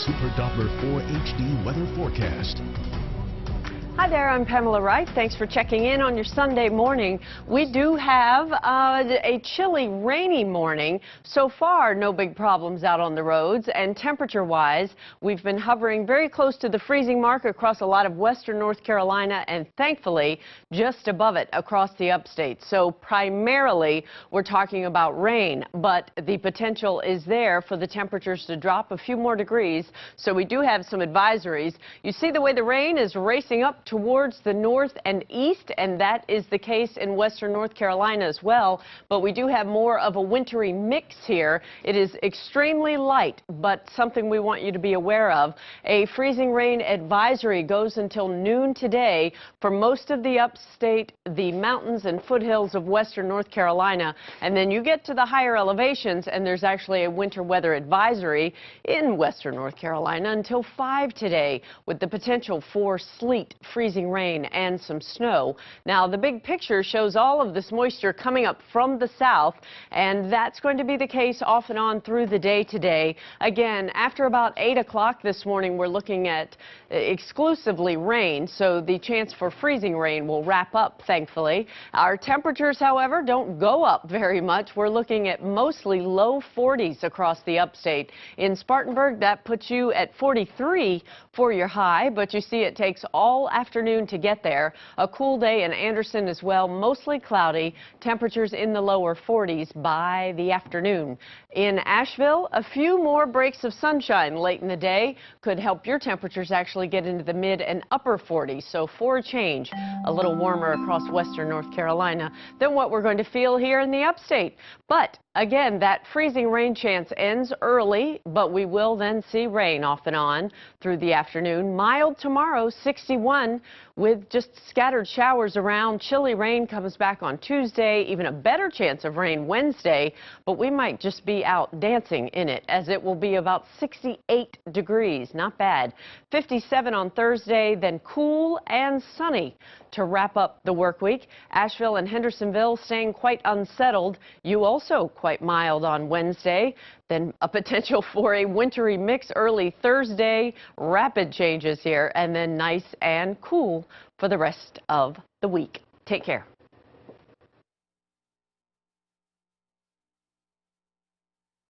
Super Doppler 4 HD weather forecast. Hi there, I'm Pamela Wright. Thanks for checking in on your Sunday morning. We do have a chilly, rainy morning. So far, no big problems out on the roads. And temperature-wise, we've been hovering very close to the freezing mark across a lot of western North Carolina and, thankfully, just above it across the upstate. So primarily, we're talking about rain, but the potential is there for the temperatures to drop a few more degrees. So we do have some advisories. You see the way the rain is racing up towards the north and east, and that is the case in western North Carolina as well. But we do have more of a wintry mix here. It is extremely light, but something we want you to be aware of. A freezing rain advisory goes until noon today for most of the upstate, the mountains and foothills of western North Carolina. And then you get to the higher elevations, and there's actually a winter weather advisory in western North Carolina until 5 today, with the potential for sleet, freezing rain, and some snow. Now, the big picture shows all of this moisture coming up from the south, and that's going to be the case off and on through the day today. Again, after about 8 o'clock this morning, we're looking at exclusively rain, so the chance for freezing rain will wrap up, thankfully. Our temperatures, however, don't go up very much. We're looking at mostly low 40s across the upstate. In Spartanburg, that puts you at 43 for your high, but you see it takes all afternoon to get there. A cool day in Anderson as well, mostly cloudy. Temperatures in the lower 40s by the afternoon. In Asheville, a few more breaks of sunshine late in the day could help your temperatures actually get into the mid and upper 40s. So for a change, a little warmer across western North Carolina than what we're going to feel here in the upstate. But again, that freezing rain chance ends early, but we will then see rain off and on through the afternoon. Mild tomorrow, 61, with just scattered showers around. Chilly rain comes back on Tuesday, even a better chance of rain Wednesday, but we might just be out dancing in it, as it will be about 68 degrees. Not bad. 57 on Thursday, then cool and sunny to wrap up the work week. Asheville and Hendersonville staying quite unsettled. You also quite mild on Wednesday. Then a potential for a wintry mix early Thursday. Rapid changes here, and then nice and cool for the rest of the week. Take care.